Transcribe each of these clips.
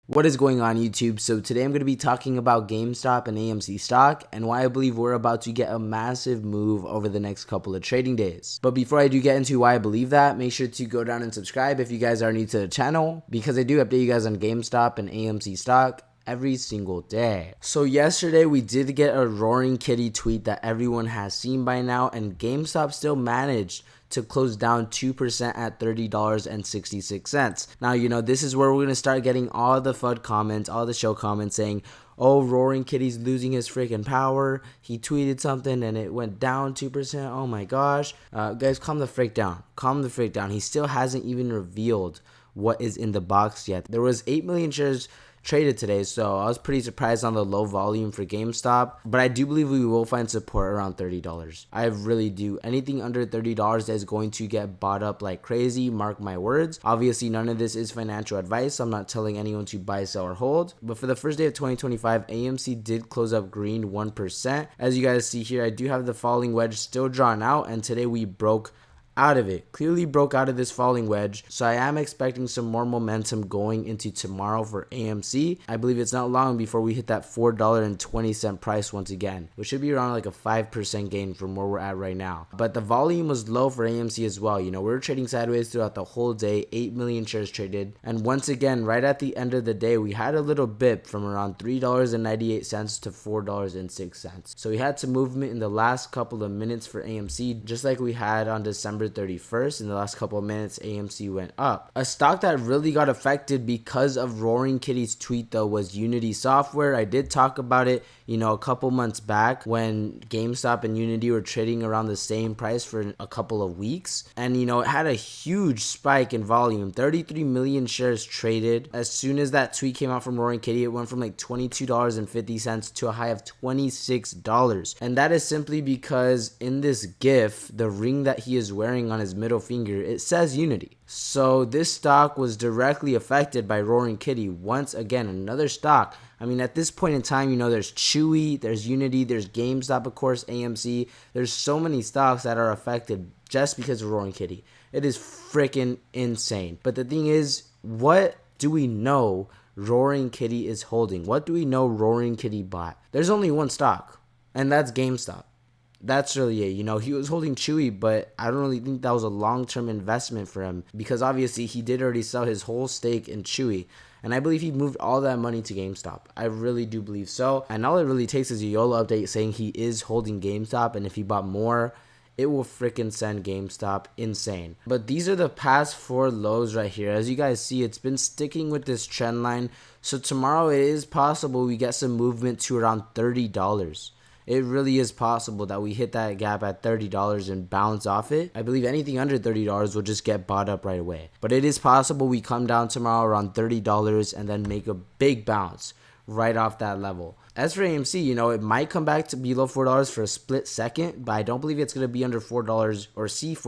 What is going on YouTube? So today I'm going to be talking about GameStop and AMC stock and why I believe we're about to get a massive move over the next couple of trading days. But before I do get into why I believe that, make sure to go down and subscribe if you guys are new to the channel because I do update you guys on GameStop and AMC stock every single day. So yesterday we did get a roaring kitty tweet that everyone has seen by now, and GameStop still managed to close down 2% at $30.66. Now, this is where we're going to start getting all the FUD comments, all the show comments saying, oh, Roaring Kitty's losing his freaking power. He tweeted something and it went down 2%. Oh my gosh. Guys, calm the frick down. Calm the frick down. He still hasn't even revealed what is in the box yet. There was 8 million shares traded today, so I was pretty surprised on the low volume for GameStop, but I do believe we will find support around $30. I really do. Anything under $30 is going to get bought up like crazy, mark my words. Obviously, none of this is financial advice, so I'm not telling anyone to buy, sell, or hold, but for the first day of 2025, AMC did close up green 1%. As you guys see here, I do have the falling wedge still drawn out, and today we broke out of it, clearly broke out of this falling wedge, so I am expecting some more momentum going into tomorrow for AMC. I believe it's not long before we hit that $4.20 price once again, which should be around like a 5% gain from where we're at right now. But the volume was low for AMC as well. We were trading sideways throughout the whole day, 8 million shares traded, and once again, right at the end of the day, we had a little bip from around $3.98 to $4.06. So we had some movement in the last couple of minutes for AMC, just like we had on December 31st. In the last couple of minutes, AMC went up. A stock that really got affected because of Roaring Kitty's tweet though was Unity Software. I did talk about it a couple months back when GameStop and Unity were trading around the same price for a couple of weeks, and it had a huge spike in volume, 33 million shares traded. As soon as that tweet came out from Roaring Kitty, it went from like $22.50 to a high of $26, and that is simply because in this GIF, the ring that he is wearing on his middle finger, it says Unity. So this stock was directly affected by Roaring Kitty. Once again, another stock. At this point in time, there's Chewy, there's Unity, there's GameStop, of course, AMC. There's so many stocks that are affected just because of Roaring Kitty. It is freaking insane. But the thing is, what do we know Roaring Kitty is holding? What do we know Roaring Kitty bought? There's only one stock, and that's GameStop. That's really it. He was holding Chewy, but I don't really think that was a long-term investment for him because obviously he did already sell his whole stake in Chewy. And I believe he moved all that money to GameStop. I really do believe so. And all it really takes is a YOLO update saying he is holding GameStop. And if he bought more, it will freaking send GameStop insane. But these are the past 4 lows right here. As you guys see, it's been sticking with this trend line. So tomorrow it is possible we get some movement to around $30. It really is possible that we hit that gap at $30 and bounce off it. I believe anything under $30 will just get bought up right away. But it is possible we come down tomorrow around $30 and then make a big bounce right off that level. As for AMC, it might come back to below $4 for a split second, but I don't believe it's going to be under $4 or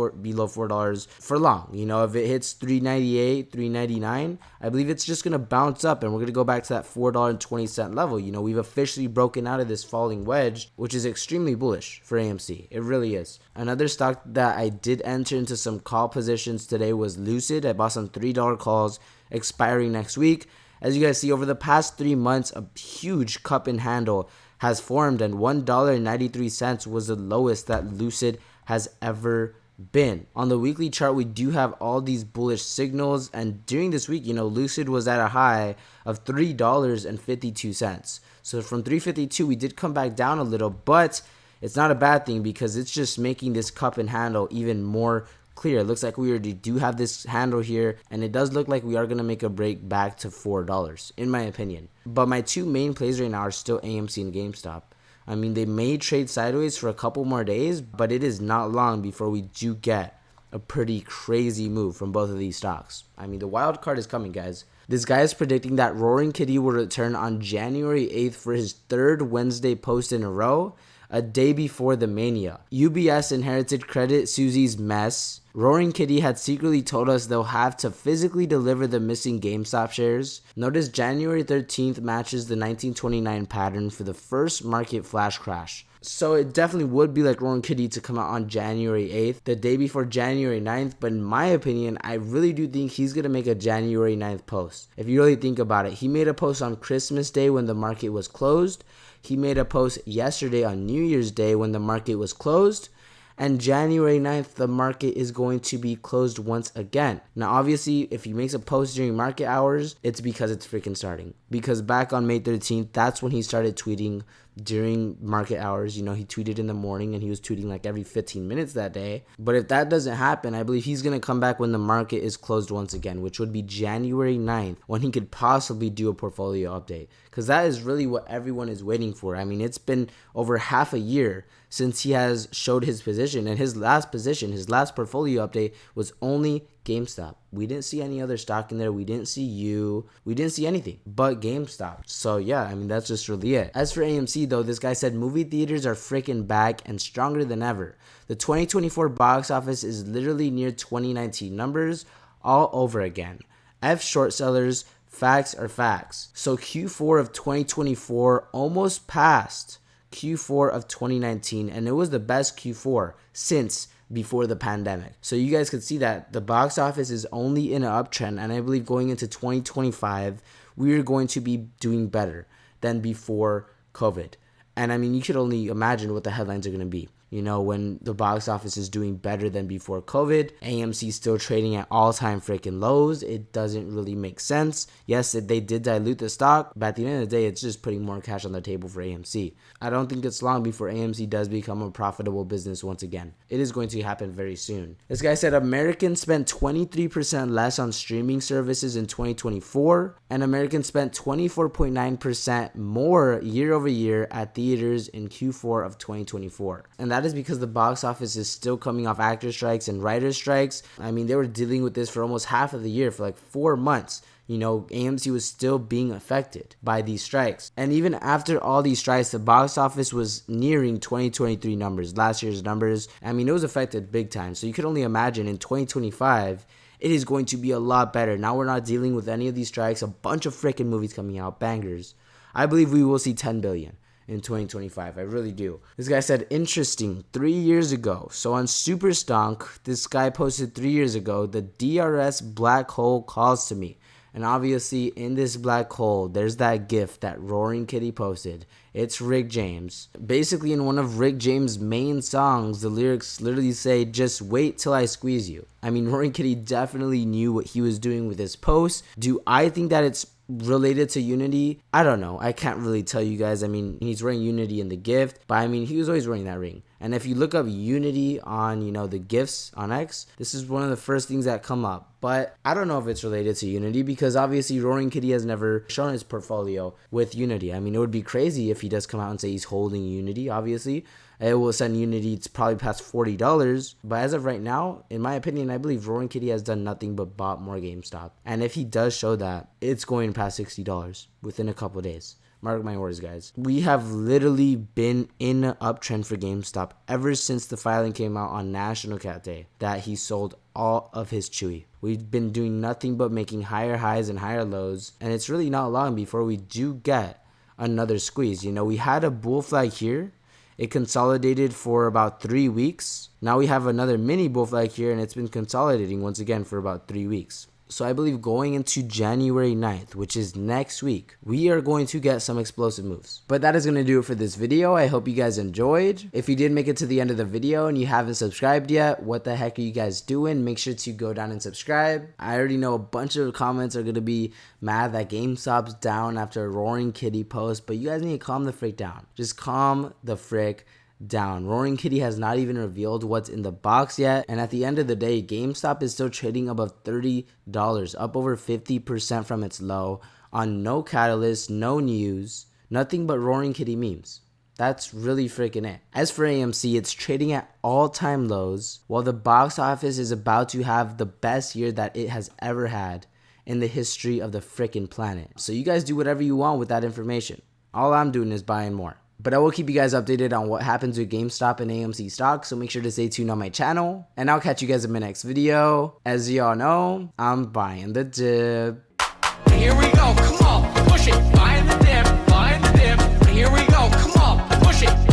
below $4 for long. If it hits $3.98, $3.99, I believe it's just going to bounce up and we're going to go back to that $4.20 level. We've officially broken out of this falling wedge, which is extremely bullish for AMC. It really is. Another stock that I did enter into some call positions today was Lucid. I bought some $3 calls expiring next week. As you guys see, over the past 3 months, a huge cup and handle has formed, and $1.93 was the lowest that Lucid has ever been. On the weekly chart, we do have all these bullish signals, and during this week, Lucid was at a high of $3.52. So from $3.52, we did come back down a little, but it's not a bad thing because it's just making this cup and handle even more clear. It looks like we already do have this handle here, and it does look like we are going to make a break back to $4 in my opinion. But my 2 main plays right now are still AMC and GameStop. They may trade sideways for a couple more days, but it is not long before we do get a pretty crazy move from both of these stocks. The wild card is coming, guys. This guy is predicting that Roaring Kitty will return on January 8th for his 3rd Wednesday post in a row, a day before the mania. UBS inherited Credit Susie's mess. Roaring Kitty had secretly told us they'll have to physically deliver the missing GameStop shares. Notice January 13th matches the 1929 pattern for the first market flash crash. So it definitely would be like Roaring Kitty to come out on January 8th, the day before January 9th. But in my opinion, I really do think he's going to make a January 9th post. If you really think about it, he made a post on Christmas Day when the market was closed. He made a post yesterday on New Year's Day when the market was closed. And January 9th, the market is going to be closed once again. Now, obviously, if he makes a post during market hours, it's because it's freaking starting. Because back on May 13th, that's when he started tweeting during market hours. You know, he tweeted in the morning and he was tweeting like every 15 minutes that day. But if that doesn't happen, I believe he's going to come back when the market is closed once again, which would be January 9th, when he could possibly do a portfolio update. Because that is really what everyone is waiting for. I mean, it's been over half a year since he has showed his position, and his last portfolio update was only GameStop. We didn't see any other stock in there. We didn't see anything but GameStop. So yeah, I mean, that's just really it. As for AMC though, this guy said movie theaters are freaking back and stronger than ever. The 2024 box office is literally near 2019 numbers all over again. F short sellers, facts are facts. So Q4 of 2024 almost passed Q4 of 2019, and it was the best Q4 since before the pandemic. So you guys could see that the box office is only in an uptrend, and I believe going into 2025 we're going to be doing better than before COVID. And I mean, you could only imagine what the headlines are going to be. You know, when the box office is doing better than before COVID, AMC still trading at all-time freaking lows. It doesn't really make sense. Yes, they did dilute the stock, but at the end of the day, it's just putting more cash on the table for AMC. I don't think it's long before AMC does become a profitable business once again. It is going to happen very soon. This guy said Americans spent 23% less on streaming services in 2024, and Americans spent 24.9% more year over year at theaters in Q4 of 2024. And that is because the box office is still coming off actor strikes and writer strikes. I mean, they were dealing with this for almost half of the year, for like 4 months. You know, AMC was still being affected by these strikes. And even after all these strikes, the box office was nearing 2023 numbers, last year's numbers. I mean, it was affected big time. So you could only imagine in 2025, it is going to be a lot better. Now we're not dealing with any of these strikes, a bunch of freaking movies coming out, bangers. I believe we will see 10 billion. In 2025, I really do. This guy said, interesting, 3 years ago. So on Super Stonk, this guy posted 3 years ago, the DRS black hole calls to me. And obviously in this black hole, there's that GIF that Roaring Kitty posted. It's Rick James. Basically in one of Rick James' main songs, the lyrics literally say, just wait till I squeeze you. I mean, Roaring Kitty definitely knew what he was doing with his post. Do I think that it's related to Unity? I don't know. I can't really tell you guys. I mean, he's wearing Unity in the gift, but I mean, he was always wearing that ring. And if you look up Unity on, you know, the gifts on X, this is one of the first things that come up. But I don't know if it's related to Unity, because obviously Roaring Kitty has never shown his portfolio with Unity. I mean, it would be crazy if he does come out and say he's holding Unity, obviously. It will send Unity to probably past $40. But as of right now, in my opinion, I believe Roaring Kitty has done nothing but bought more GameStop. And if he does show that, it's going past $60 within a couple of days. Mark my words, guys. We have literally been in an uptrend for GameStop ever since the filing came out on National Cat Day that he sold all of his Chewy. We've been doing nothing but making higher highs and higher lows. And it's really not long before we do get another squeeze. You know, we had a bull flag here. It consolidated for about 3 weeks. Now we have another mini bull flag here, and it's been consolidating once again for about 3 weeks. So I believe going into January 9th, which is next week, we are going to get some explosive moves. But that is going to do it for this video. I hope you guys enjoyed. If you did make it to the end of the video and you haven't subscribed yet, what the heck are you guys doing? Make sure to go down and subscribe. I already know a bunch of comments are going to be mad that GameStop's down after a Roaring Kitty post, but you guys need to calm the frick down. Just calm the frick down. Roaring Kitty has not even revealed what's in the box yet, and at the end of the day, GameStop is still trading above $30, up over 50% from its low, on no catalyst, no news, nothing but Roaring Kitty memes. That's really freaking it. As for AMC, it's trading at all-time lows, while the box office is about to have the best year that it has ever had in the history of the freaking planet. So you guys do whatever you want with that information. All I'm doing is buying more. But I will keep you guys updated on what happens with GameStop and AMC stocks, so make sure to stay tuned on my channel. And I'll catch you guys in my next video. As y'all know, I'm buying the dip. Here we go, come on, push it, buying the dip, here we go, come on, push it.